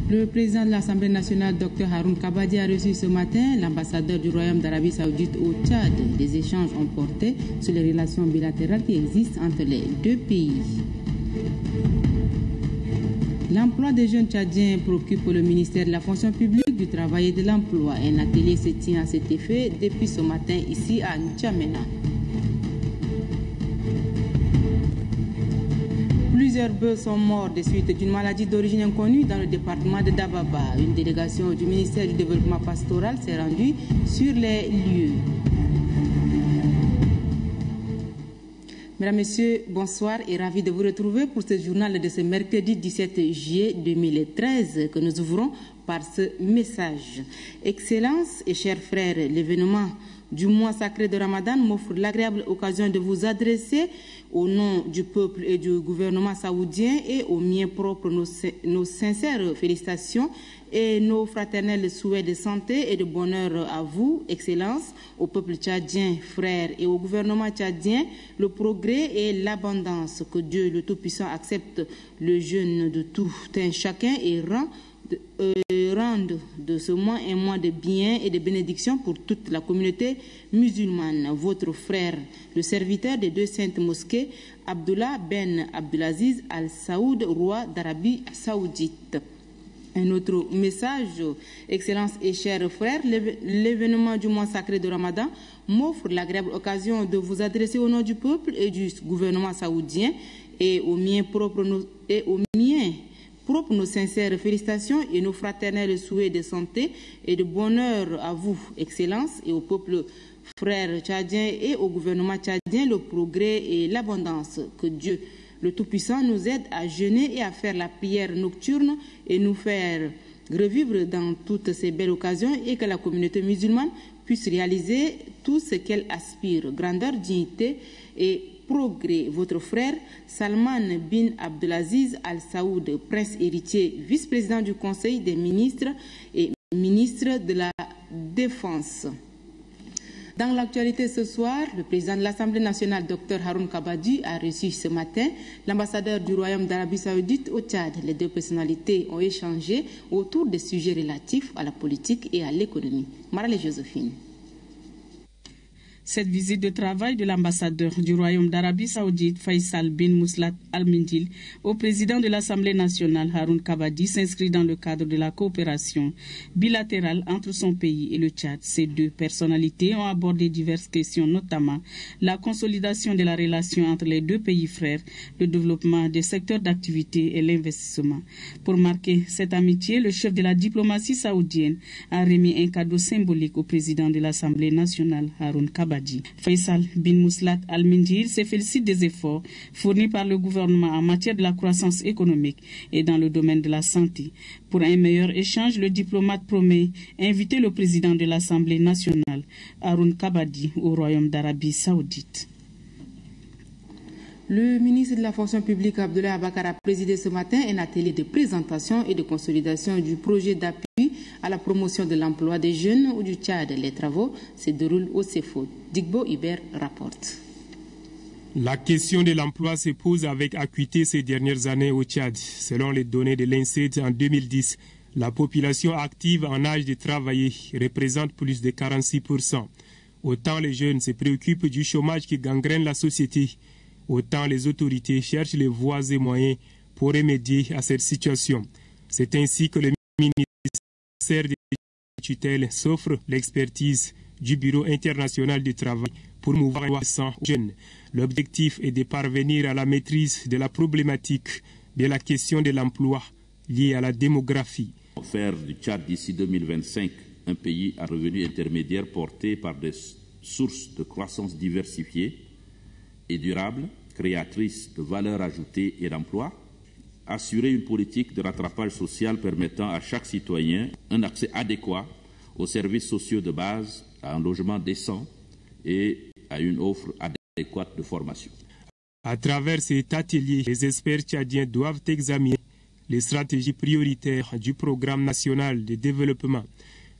Le président de l'Assemblée nationale, Dr Haroun Kabadi, a reçu ce matin l'ambassadeur du Royaume d'Arabie Saoudite au Tchad. Des échanges ont porté sur les relations bilatérales qui existent entre les deux pays. L'emploi des jeunes tchadiens préoccupe le ministère de la fonction publique, du travail et de l'emploi. Un atelier se tient à cet effet depuis ce matin ici à N'Djamena. Plusieurs bœufs sont morts des suites d'une maladie d'origine inconnue dans le département de Dababa. Une délégation du ministère du Développement pastoral s'est rendue sur les lieux. Mesdames, Messieurs, bonsoir et ravi de vous retrouver pour ce journal de ce mercredi 17 juillet 2013 que nous ouvrons par ce message. Excellences et chers frères, l'événement du mois sacré de Ramadan m'offre l'agréable occasion de vous adresser au nom du peuple et du gouvernement saoudien et au mien propre nos sincères félicitations et nos fraternels souhaits de santé et de bonheur à vous, Excellences, au peuple tchadien, frères, et au gouvernement tchadien, le progrès et l'abondance. Que Dieu le Tout-Puissant accepte le jeûne de tout un chacun et rende de ce mois un mois de bien et de bénédiction pour toute la communauté musulmane. Votre frère, le serviteur des deux saintes mosquées, Abdullah Ben Abdulaziz Al Saoud, roi d'Arabie Saoudite. Un autre message, Excellences et chers frères, l'événement du mois sacré de Ramadan m'offre l'agréable occasion de vous adresser au nom du peuple et du gouvernement saoudien et au mien propre nos sincères félicitations et nos fraternels souhaits de santé et de bonheur à vous, Excellences, et au peuple frère tchadien et au gouvernement tchadien, le progrès et l'abondance. Que Dieu, le Tout-Puissant, nous aide à jeûner et à faire la prière nocturne et nous faire revivre dans toutes ces belles occasions et que la communauté musulmane puisse réaliser tout ce qu'elle aspire, grandeur, dignité et progrès. Votre frère Salman bin Abdulaziz Al Saoud, prince héritier, vice-président du Conseil des ministres et ministre de la Défense. Dans l'actualité ce soir, le président de l'Assemblée nationale, Dr Haroun Kabadi, a reçu ce matin l'ambassadeur du Royaume d'Arabie Saoudite au Tchad. Les deux personnalités ont échangé autour des sujets relatifs à la politique et à l'économie. Marale Joséphine. Cette visite de travail de l'ambassadeur du Royaume d'Arabie Saoudite, Faisal bin Mouslat Al-Mindil, au président de l'Assemblée nationale, Haroun Kabadi, s'inscrit dans le cadre de la coopération bilatérale entre son pays et le Tchad. Ces deux personnalités ont abordé diverses questions, notamment la consolidation de la relation entre les deux pays frères, le développement des secteurs d'activité et l'investissement. Pour marquer cette amitié, le chef de la diplomatie saoudienne a remis un cadeau symbolique au président de l'Assemblée nationale, Haroun Kabadi. Faisal bin Mouslat Al-Mindil se félicite des efforts fournis par le gouvernement en matière de la croissance économique et dans le domaine de la santé. Pour un meilleur échange, le diplomate promet inviter le président de l'Assemblée nationale, Haroun Kabadi, au Royaume d'Arabie Saoudite. Le ministre de la fonction publique, Abdoulaye Abakar, a présidé ce matin un atelier de présentation et de consolidation du projet d'appui à la promotion de l'emploi des jeunes ou du Tchad. Les travaux se déroulent au CEFO. Digbo Iber rapporte. La question de l'emploi se pose avec acuité ces dernières années au Tchad. Selon les données de l'INSEED en 2010, la population active en âge de travailler représente plus de 46%. Autant les jeunes se préoccupent du chômage qui gangrène la société, autant les autorités cherchent les voies et moyens pour remédier à cette situation. C'est ainsi que le ministère des tutelles s'offre l'expertise du Bureau international du travail pour mouvoir les jeunes. L'objectif est de parvenir à la maîtrise de la problématique de la question de l'emploi liée à la démographie. Faire du Tchad d'ici 2025 un pays à revenus intermédiaires porté par des sources de croissance diversifiées et durables, créatrices de valeur ajoutée et d'emploi, assurer une politique de rattrapage social permettant à chaque citoyen un accès adéquat aux services sociaux de base, à un logement décent et à une offre adéquate de formation. À travers cet atelier, les experts tchadiens doivent examiner les stratégies prioritaires du programme national de développement.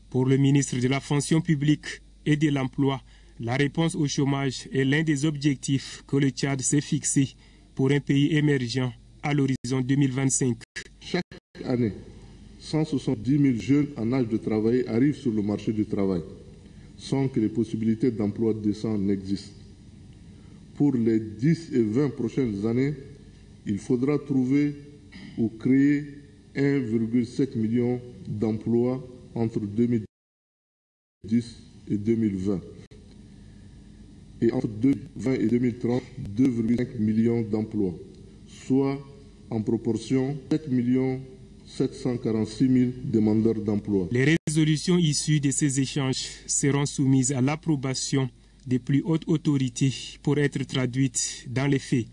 Pour le ministre de la fonction publique et de l'emploi, la réponse au chômage est l'un des objectifs que le Tchad s'est fixé pour un pays émergent à l'horizon 2025. Chaque année, 170 000 jeunes en âge de travailler arrivent sur le marché du travail, sans que les possibilités d'emploi décent n'existent. Pour les 10 et 20 prochaines années, il faudra trouver ou créer 1,7 million d'emplois entre 2010 et 2020. Et entre 2020 et 2030, 2,5 millions d'emplois, soit en proportion 7 746 000 demandeurs d'emploi. Les résolutions issues de ces échanges seront soumises à l'approbation des plus hautes autorités pour être traduites dans les faits.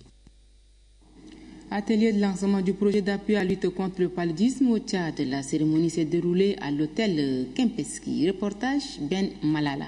Atelier de lancement du projet d'appui à lutte contre le paludisme au Tchad. La cérémonie s'est déroulée à l'hôtel Kempeski. Reportage Ben Malala.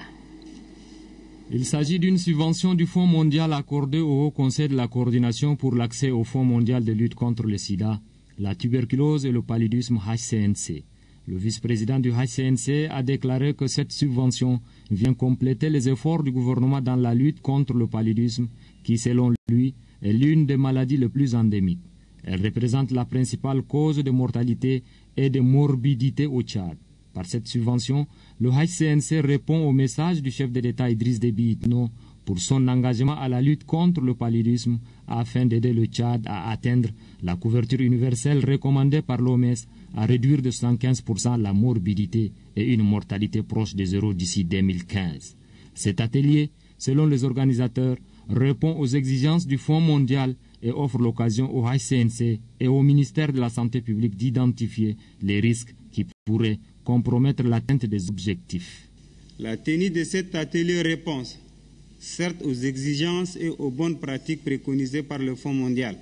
Il s'agit d'une subvention du Fonds mondial accordée au Haut Conseil de la coordination pour l'accès au Fonds mondial de lutte contre le sida, la tuberculose et le paludisme HCNC. Le vice-président du HCNC a déclaré que cette subvention vient compléter les efforts du gouvernement dans la lutte contre le paludisme qui, selon lui, est l'une des maladies les plus endémiques. Elle représente la principale cause de mortalité et de morbidité au Tchad. Par cette subvention, le HCNC répond au message du chef de l'État Idriss Déby Itno pour son engagement à la lutte contre le paludisme afin d'aider le Tchad à atteindre la couverture universelle recommandée par l'OMS à réduire de 115% la morbidité et une mortalité proche de zéro d'ici 2015. Cet atelier, selon les organisateurs, répond aux exigences du Fonds mondial et offre l'occasion au HCNC et au ministère de la Santé publique d'identifier les risques qui pourraient compromettre l'atteinte des objectifs. La tenue de cet atelier répond certes aux exigences et aux bonnes pratiques préconisées par le Fonds mondial,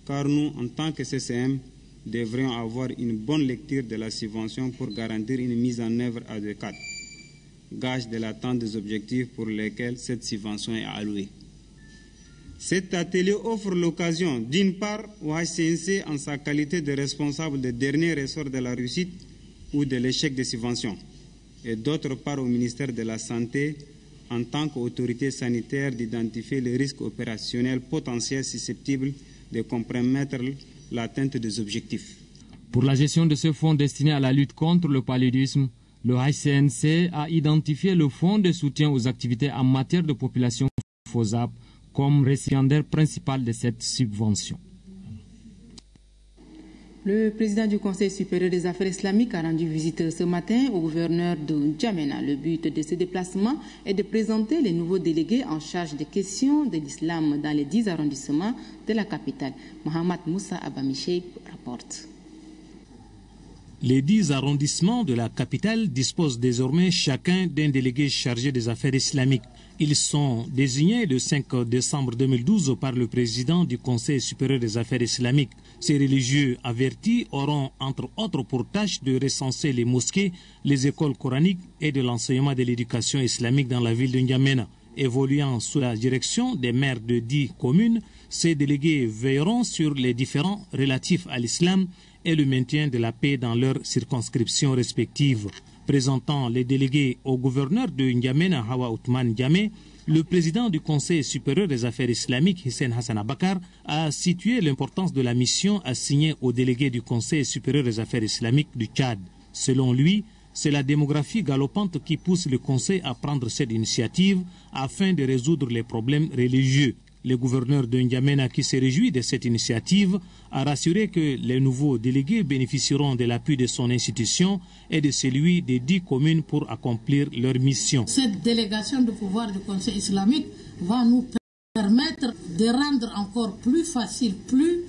car nous, en tant que CCM, devrions avoir une bonne lecture de la subvention pour garantir une mise en œuvre adéquate, gage de l'atteinte des objectifs pour lesquels cette subvention est allouée. Cet atelier offre l'occasion, d'une part, au HCNC en sa qualité de responsable des derniers ressorts de la réussite ou de l'échec des subventions, et d'autre part au ministère de la Santé en tant qu'autorité sanitaire d'identifier les risques opérationnels potentiels susceptibles de compromettre l'atteinte des objectifs. Pour la gestion de ce fonds destiné à la lutte contre le paludisme, le HCNC a identifié le fonds de soutien aux activités en matière de population FOSAP comme récipiendaire principal de cette subvention. Le président du Conseil supérieur des affaires islamiques a rendu visite ce matin au gouverneur de N'Djamena. Le but de ce déplacement est de présenter les nouveaux délégués en charge des questions de l'islam dans les 10 arrondissements de la capitale. Mohamed Moussa Abamicheib rapporte. Les 10 arrondissements de la capitale disposent désormais chacun d'un délégué chargé des affaires islamiques. Ils sont désignés le 5 décembre 2012 par le président du Conseil supérieur des affaires islamiques. Ces religieux avertis auront entre autres pour tâche de recenser les mosquées, les écoles coraniques et de l'enseignement de l'éducation islamique dans la ville de N'Djamena. Évoluant sous la direction des maires de 10 communes, ces délégués veilleront sur les différends relatifs à l'islam et le maintien de la paix dans leurs circonscriptions respectives. Présentant les délégués au gouverneur de N'Djamena, Hawa Othman Diamé, le président du Conseil supérieur des affaires islamiques, Hissène Hassan Abakar, a situé l'importance de la mission assignée aux délégués du Conseil supérieur des affaires islamiques du Tchad. Selon lui, c'est la démographie galopante qui pousse le Conseil à prendre cette initiative afin de résoudre les problèmes religieux. Le gouverneur de N'Djamena, qui se réjouit de cette initiative, a rassuré que les nouveaux délégués bénéficieront de l'appui de son institution et de celui des 10 communes pour accomplir leur mission. Cette délégation de pouvoir du Conseil islamique va nous permettre de rendre encore plus facile, plus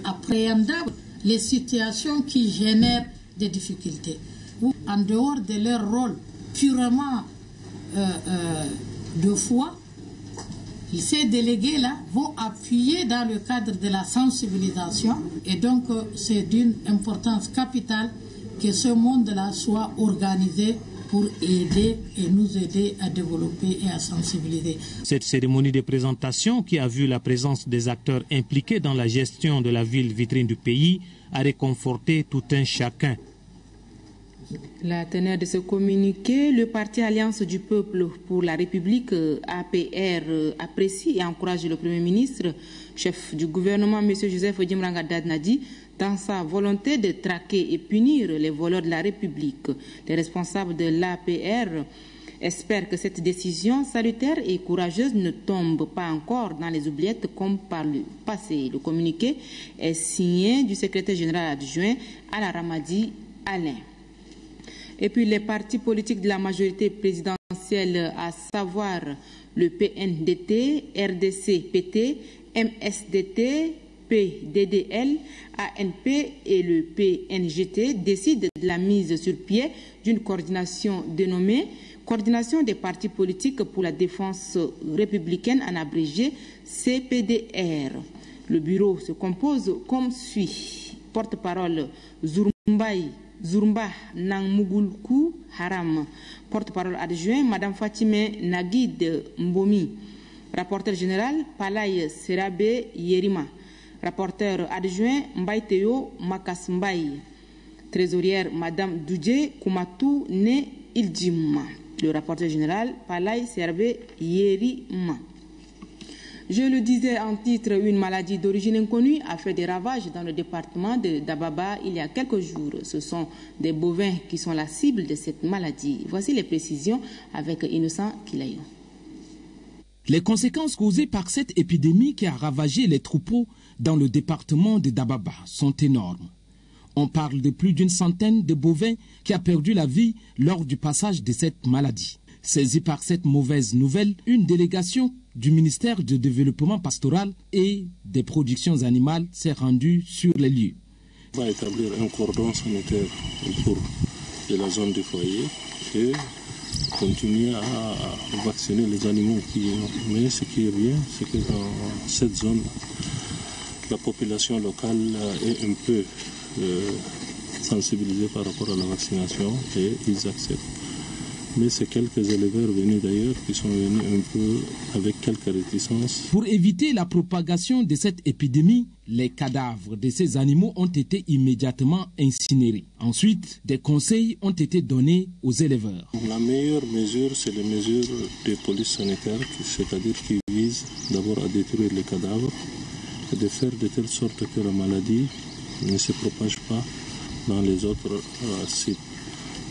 appréhendable les situations qui génèrent des difficultés. En dehors de leur rôle purement de foi, ces délégués-là vont appuyer dans le cadre de la sensibilisation et donc c'est d'une importance capitale que ce monde-là soit organisé pour aider et nous aider à développer et à sensibiliser. Cette cérémonie de présentation qui a vu la présence des acteurs impliqués dans la gestion de la ville vitrine du pays a réconforté tout un chacun. La teneur de ce communiqué, le parti Alliance du Peuple pour la République, APR, apprécie et encourage le Premier ministre, chef du gouvernement, M. Joseph Djimranga Dadnadi, dans sa volonté de traquer et punir les voleurs de la République. Les responsables de l'APR espèrent que cette décision salutaire et courageuse ne tombe pas encore dans les oubliettes comme par le passé. Le communiqué est signé du secrétaire général adjoint Ala Ramadi Alain. Et puis les partis politiques de la majorité présidentielle, à savoir le PNDT, RDC-PT, MSDT, PDDL, ANP et le PNGT, décident de la mise sur pied d'une coordination dénommée Coordination des partis politiques pour la défense républicaine, en abrégé CPDR. Le bureau se compose comme suit. Porte-parole Zurumba Nangmugulku Haram. Porte-parole adjoint Madame Fatime Naguid Mbomi. Rapporteur général Palay Serabe Yerima. Rapporteur adjoint Mbaiteo Makas Mbaye. Trésorière Madame Doudje Koumatou Ne Iljima. Le rapporteur général Palay Serabe Yerima. Je le disais en titre, une maladie d'origine inconnue a fait des ravages dans le département de Dababa il y a quelques jours. Ce sont des bovins qui sont la cible de cette maladie. Voici les précisions avec Innocent Kilayo. Les conséquences causées par cette épidémie qui a ravagé les troupeaux dans le département de Dababa sont énormes. On parle de plus d'une centaine de bovins qui ont perdu la vie lors du passage de cette maladie. Saisie par cette mauvaise nouvelle, une délégation du ministère du Développement pastoral et des productions animales s'est rendue sur les lieux. On va établir un cordon sanitaire autour de la zone du foyer et continuer à vacciner les animaux. Mais ce qui est bien, c'est que dans cette zone, la population locale est un peu sensibilisée par rapport à la vaccination et ils acceptent. Mais c'est quelques éleveurs venus d'ailleurs qui sont venus un peu avec quelques réticences. Pour éviter la propagation de cette épidémie, les cadavres de ces animaux ont été immédiatement incinérés. Ensuite, des conseils ont été donnés aux éleveurs. La meilleure mesure, c'est les mesures de police sanitaire, c'est-à-dire qui visent d'abord à détruire les cadavres et de faire de telle sorte que la maladie ne se propage pas dans les autres sites.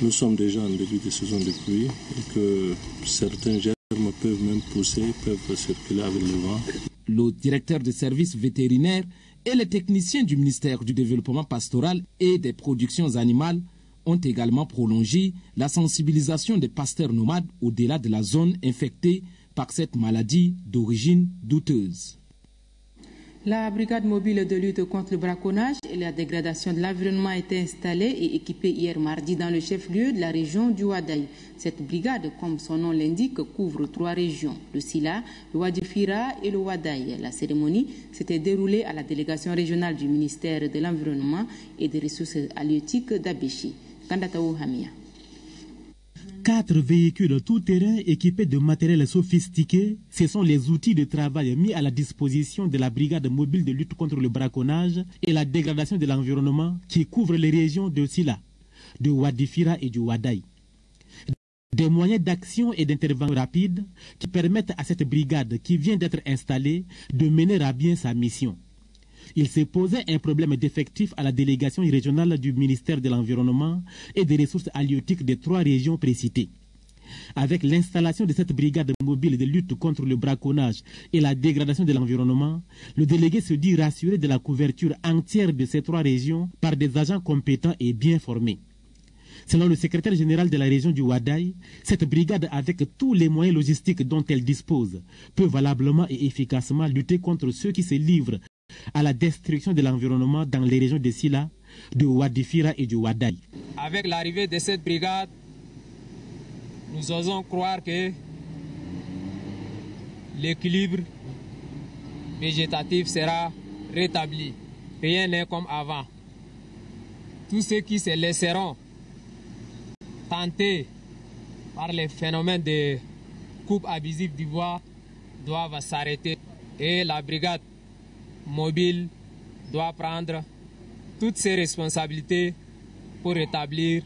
Nous sommes déjà en début de saison de pluie et que certains germes peuvent même pousser, peuvent circuler avec le vent. Le directeur des services vétérinaires et les techniciens du ministère du Développement pastoral et des productions animales ont également prolongé la sensibilisation des pasteurs nomades au-delà de la zone infectée par cette maladie d'origine douteuse. La brigade mobile de lutte contre le braconnage et la dégradation de l'environnement a été installée et équipée hier mardi dans le chef-lieu de la région du Wadaï. Cette brigade, comme son nom l'indique, couvre 3 régions, le Sila, le Wadifira et le Wadaï. La cérémonie s'était déroulée à la délégation régionale du ministère de l'Environnement et des Ressources halieutiques d'Abéchi. Kandataou Hamia. 4 véhicules tout-terrain équipés de matériel sophistiqué, ce sont les outils de travail mis à la disposition de la brigade mobile de lutte contre le braconnage et la dégradation de l'environnement qui couvre les régions de Sila, de Wadifira et du Wadaï. Des moyens d'action et d'intervention rapides qui permettent à cette brigade qui vient d'être installée de mener à bien sa mission. Il s'est posé un problème d'effectif à la délégation régionale du ministère de l'Environnement et des Ressources halieutiques des 3 régions précitées. Avec l'installation de cette brigade mobile de lutte contre le braconnage et la dégradation de l'environnement, le délégué se dit rassuré de la couverture entière de ces 3 régions par des agents compétents et bien formés. Selon le secrétaire général de la région du Wadaï, cette brigade, avec tous les moyens logistiques dont elle dispose, peut valablement et efficacement lutter contre ceux qui se livrent à la destruction de l'environnement dans les régions de Sila, de Wadifira et du Wadaï. Avec l'arrivée de cette brigade, nous osons croire que l'équilibre végétatif sera rétabli. Rien n'est comme avant. Tous ceux qui se laisseront tenter par les phénomènes de coupe abusive du bois doivent s'arrêter. Et la brigade mobile doit prendre toutes ses responsabilités pour rétablir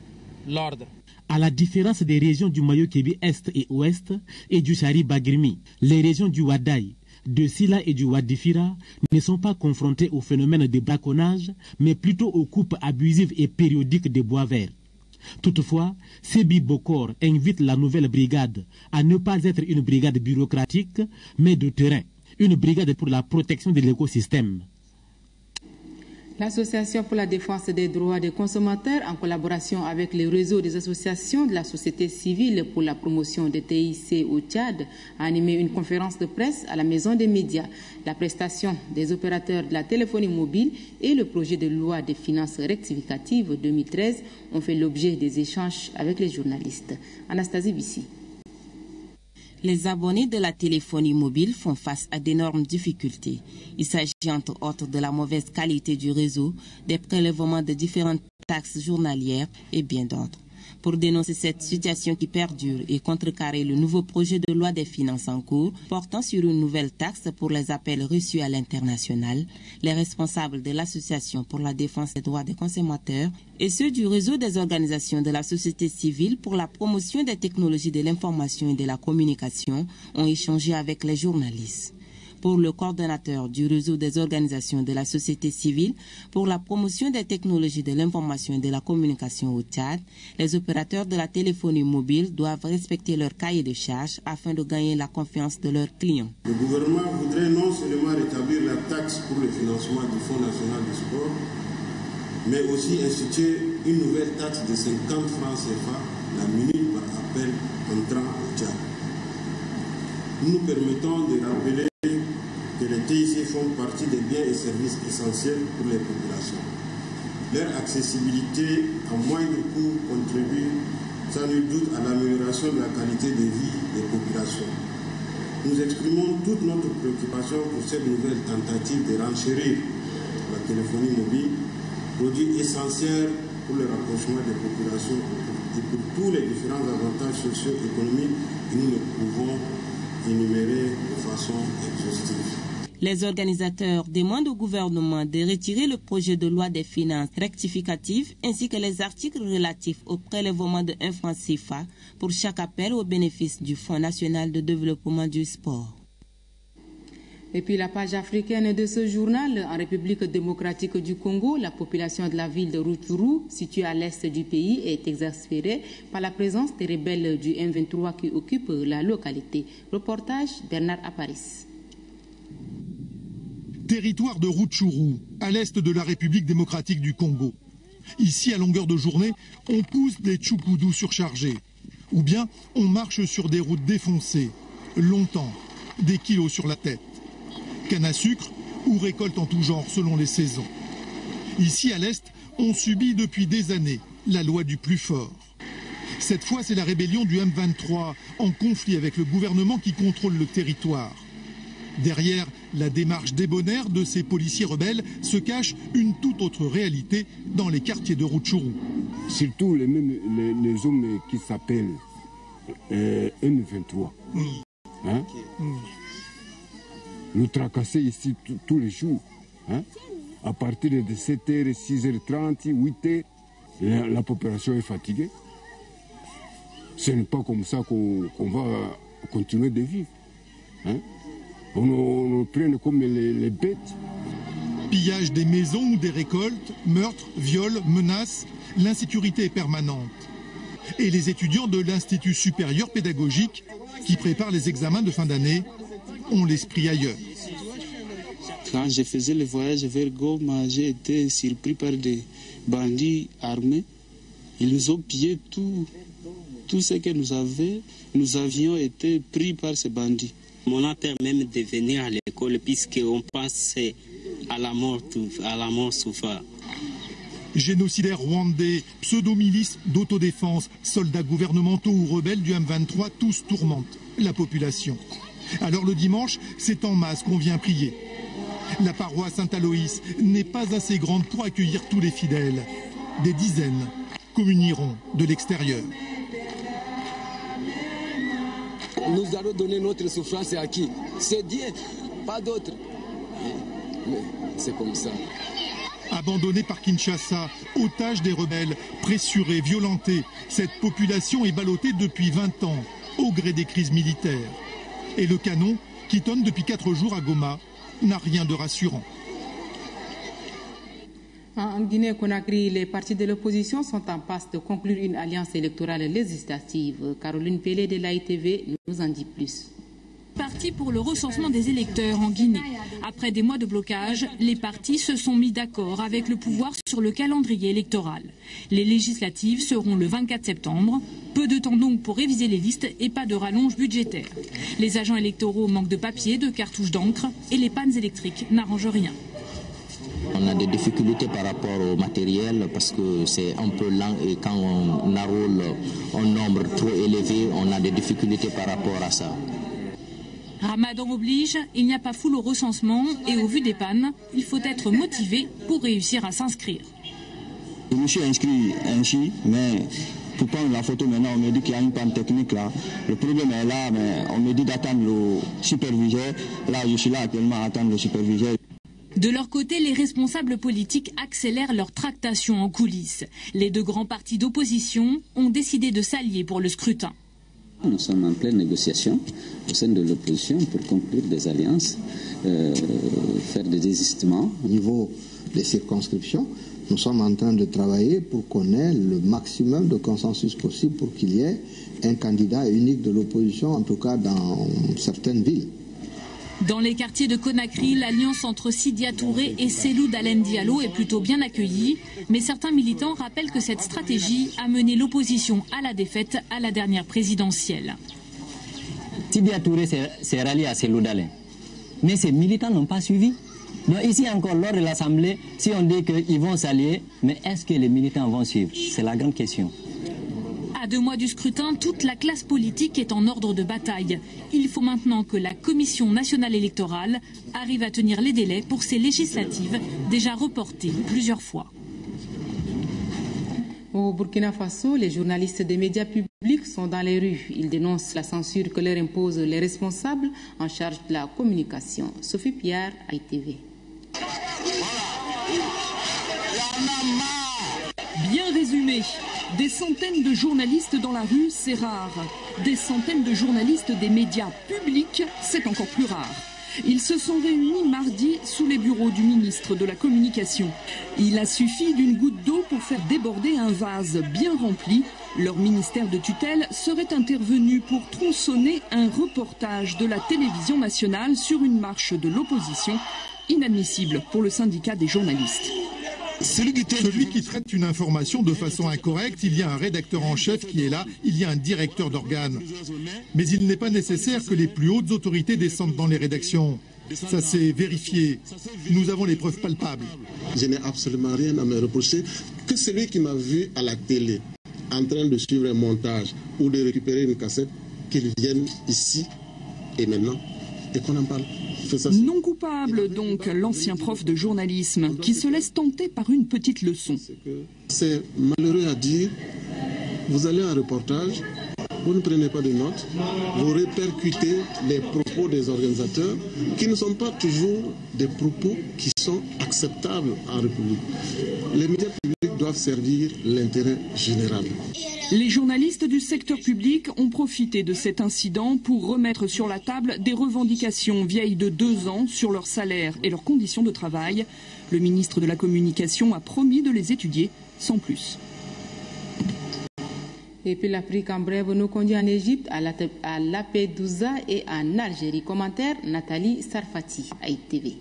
l'ordre. À la différence des régions du Mayo-Kébi Est et Ouest et du Chari-Bagrimi, les régions du Wadaï, de Sila et du Wadifira ne sont pas confrontées au phénomène de braconnage, mais plutôt aux coupes abusives et périodiques de bois verts. Toutefois, Sébi Bokor invite la nouvelle brigade à ne pas être une brigade bureaucratique, mais de terrain, une brigade pour la protection de l'écosystème. L'Association pour la défense des droits des consommateurs, en collaboration avec le réseau des associations de la société civile pour la promotion des TIC au Tchad, a animé une conférence de presse à la Maison des médias. La prestation des opérateurs de la téléphonie mobile et le projet de loi des finances rectificatives 2013 ont fait l'objet des échanges avec les journalistes. Anastasie Bissi. Les abonnés de la téléphonie mobile font face à d'énormes difficultés. Il s'agit entre autres de la mauvaise qualité du réseau, des prélèvements de différentes taxes journalières et bien d'autres. Pour dénoncer cette situation qui perdure et contrecarrer le nouveau projet de loi des finances en cours portant sur une nouvelle taxe pour les appels reçus à l'international, les responsables de l'Association pour la défense des droits des consommateurs et ceux du réseau des organisations de la société civile pour la promotion des technologies de l'information et de la communication ont échangé avec les journalistes. Pour le coordonnateur du réseau des organisations de la société civile pour la promotion des technologies de l'information et de la communication au Tchad, les opérateurs de la téléphonie mobile doivent respecter leur cahier de charges afin de gagner la confiance de leurs clients. Le gouvernement voudrait non seulement rétablir la taxe pour le financement du Fonds national du sport, mais aussi instituer une nouvelle taxe de 50 francs CFA la minute par appel entrant au Tchad. Nous nous permettons de rappeler que les TIC font partie des biens et services essentiels pour les populations. Leur accessibilité à moindre coût contribue sans nul doute à l'amélioration de la qualité de vie des populations. Nous exprimons toute notre préoccupation pour cette nouvelle tentative de renchérir la téléphonie mobile, produit essentiel pour le rapprochement des populations et pour tous les différents avantages socio-économiques que nous ne pouvons énumérer de façon exhaustive. Les organisateurs demandent au gouvernement de retirer le projet de loi des finances rectificatives ainsi que les articles relatifs au prélèvement de 1 franc CFA pour chaque appel au bénéfice du Fonds national de développement du sport. Et puis la page africaine de ce journal, en République démocratique du Congo, la population de la ville de Rutshuru, située à l'est du pays, est exaspérée par la présence des rebelles du M23 qui occupent la localité. Reportage Bernard Aparis. Territoire de Rutshuru, à l'est de la République démocratique du Congo. Ici, à longueur de journée, on pousse des tchoukoudous surchargés. Ou bien, on marche sur des routes défoncées, longtemps, des kilos sur la tête. Canne à sucre ou récolte en tout genre selon les saisons. Ici, à l'est, on subit depuis des années la loi du plus fort. Cette fois, c'est la rébellion du M23 en conflit avec le gouvernement qui contrôle le territoire. Derrière la démarche débonnaire de ces policiers rebelles se cache une toute autre réalité dans les quartiers de Rutshuru. Surtout les hommes qui s'appellent M23. Hein? Nous tracasser ici tous les jours. Hein? À partir de 7h, 6h30, 8h, la population est fatiguée. Ce n'est pas comme ça qu'on va continuer de vivre. Hein? On nous prenne comme les bêtes. Pillage des maisons ou des récoltes, meurtres, viols, menaces, l'insécurité est permanente. Et les étudiants de l'Institut supérieur pédagogique, qui préparent les examens de fin d'année, ont l'esprit ailleurs. Quand je faisais le voyage vers Goma, j'ai été surpris par des bandits armés. Ils nous ont pillé tout ce que nous avions été pris par ces bandits. On a peur même de venir à l'école puisqu'on pense à la mort souvent. Génocidaires rwandais, pseudo-milices d'autodéfense, soldats gouvernementaux ou rebelles du M23, tous tourmentent la population. Alors le dimanche, c'est en masse qu'on vient prier. La paroisse Saint-Aloïs n'est pas assez grande pour accueillir tous les fidèles. Des dizaines communieront de l'extérieur. Nous allons donner notre souffrance à qui? C'est Dieu, pas d'autre. Mais c'est comme ça. Abandonnée par Kinshasa, otage des rebelles, pressurée, violentée, cette population est ballottée depuis 20 ans, au gré des crises militaires. Et le canon, qui tonne depuis 4 jours à Goma, n'a rien de rassurant. En Guinée-Conakry, les partis de l'opposition sont en passe de conclure une alliance électorale législative. Caroline Pelé de l'AITV nous en dit plus. Parti pour le recensement des électeurs en Guinée. Après des mois de blocage, les partis se sont mis d'accord avec le pouvoir sur le calendrier électoral. Les législatives seront le 24 septembre. Peu de temps donc pour réviser les listes et pas de rallonge budgétaire. Les agents électoraux manquent de papier, de cartouches d'encre et les pannes électriques n'arrangent rien. On a des difficultés par rapport au matériel parce que c'est un peu lent et quand on enrôle un nombre trop élevé, on a des difficultés par rapport à ça. Ramadan oblige, il n'y a pas foule au recensement et au vu des pannes, il faut être motivé pour réussir à s'inscrire. Je me suis inscrit ainsi, mais pour prendre la photo maintenant, on me dit qu'il y a une panne technique là. Le problème est là, mais on me dit d'attendre le superviseur. Là, je suis là actuellement à attendre le superviseur. De leur côté, les responsables politiques accélèrent leur tractation en coulisses. Les 2 grands partis d'opposition ont décidé de s'allier pour le scrutin. Nous sommes en pleine négociation au sein de l'opposition pour conclure des alliances, faire des désistements. Au niveau des circonscriptions, nous sommes en train de travailler pour qu'on ait le maximum de consensus possible pour qu'il y ait un candidat unique de l'opposition, en tout cas dans certaines villes. Dans les quartiers de Conakry, l'alliance entre Sidia Touré et Cellou Dalein Diallo est plutôt bien accueillie. Mais certains militants rappellent que cette stratégie a mené l'opposition à la défaite à la dernière présidentielle. Sidia Touré s'est rallié à Cellou Dalein. Mais ces militants n'ont pas suivi. Donc ici encore, lors de l'Assemblée, si on dit qu'ils vont s'allier, mais est-ce que les militants vont suivre? C'est la grande question. À 2 mois du scrutin, toute la classe politique est en ordre de bataille. Il faut maintenant que la Commission nationale électorale arrive à tenir les délais pour ces législatives déjà reportées plusieurs fois. Au Burkina Faso, les journalistes des médias publics sont dans les rues. Ils dénoncent la censure que leur imposent les responsables en charge de la communication. Sophie Pierre, ITV. Bien résumé, des centaines de journalistes dans la rue, c'est rare. Des centaines de journalistes des médias publics, c'est encore plus rare. Ils se sont réunis mardi sous les bureaux du ministre de la Communication. Il a suffi d'une goutte d'eau pour faire déborder un vase bien rempli. Leur ministère de tutelle serait intervenu pour tronçonner un reportage de la télévision nationale sur une marche de l'opposition, inadmissible pour le syndicat des journalistes. Celui qui traite une information de façon incorrecte, il y a un rédacteur en chef qui est là, il y a un directeur d'organe. Mais il n'est pas nécessaire que les plus hautes autorités descendent dans les rédactions. Ça s'est vérifié. Nous avons les preuves palpables. Je n'ai absolument rien à me reprocher que celui qui m'a vu à la télé en train de suivre un montage ou de récupérer une cassette, qu'il vienne ici et maintenant et qu'on en parle. Non coupable, donc, l'ancien prof de journalisme qui se laisse tenter par une petite leçon. C'est malheureux à dire, vous allez à un reportage, vous ne prenez pas de notes, vous répercutez les propos des organisateurs qui ne sont pas toujours des propos qui sont acceptables en République. Les médias publics doivent servir l'intérêt général. Les journalistes du secteur public ont profité de cet incident pour remettre sur la table des revendications vieilles de 2 ans sur leur salaire et leurs conditions de travail. Le ministre de la Communication a promis de les étudier sans plus. Et puis l'Afrique en bref nous conduit en Égypte, à Lampedusa et en Algérie. Commentaire Nathalie Sarfati, ITV.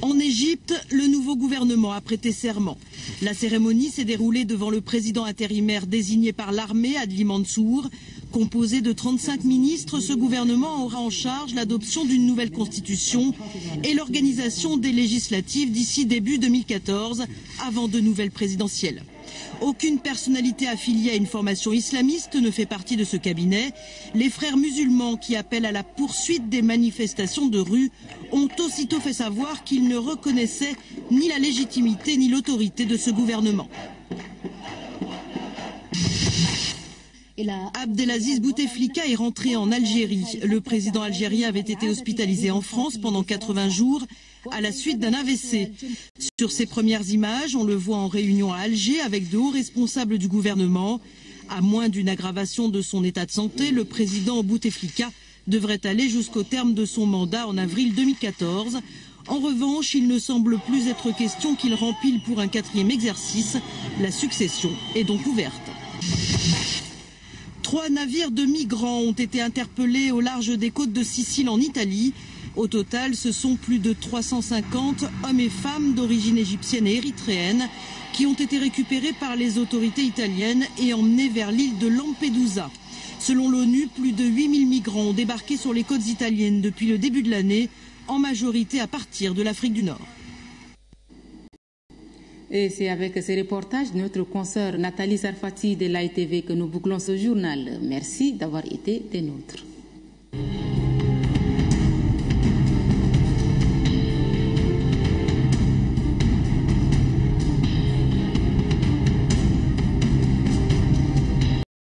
En Égypte, le nouveau gouvernement a prêté serment. La cérémonie s'est déroulée devant le président intérimaire désigné par l'armée, Adli Mansour. Composé de 35 ministres, ce gouvernement aura en charge l'adoption d'une nouvelle constitution et l'organisation des législatives d'ici début 2014, avant de nouvelles présidentielles. Aucune personnalité affiliée à une formation islamiste ne fait partie de ce cabinet. Les frères musulmans qui appellent à la poursuite des manifestations de rue ont aussitôt fait savoir qu'ils ne reconnaissaient ni la légitimité ni l'autorité de ce gouvernement. Abdelaziz Bouteflika est rentré en Algérie. Le président algérien avait été hospitalisé en France pendant 80 jours à la suite d'un AVC. Sur ces premières images, on le voit en réunion à Alger avec de hauts responsables du gouvernement. À moins d'une aggravation de son état de santé, le président Bouteflika devrait aller jusqu'au terme de son mandat en avril 2014. En revanche, il ne semble plus être question qu'il rempile pour un 4e exercice. La succession est donc ouverte. 3 navires de migrants ont été interpellés au large des côtes de Sicile en Italie. Au total, ce sont plus de 350 hommes et femmes d'origine égyptienne et érythréenne qui ont été récupérés par les autorités italiennes et emmenés vers l'île de Lampedusa. Selon l'ONU, plus de 8000 migrants ont débarqué sur les côtes italiennes depuis le début de l'année, en majorité à partir de l'Afrique du Nord. Et c'est avec ces reportages de notre consoeur Nathalie Sarfati de l'AITV que nous bouclons ce journal. Merci d'avoir été des nôtres.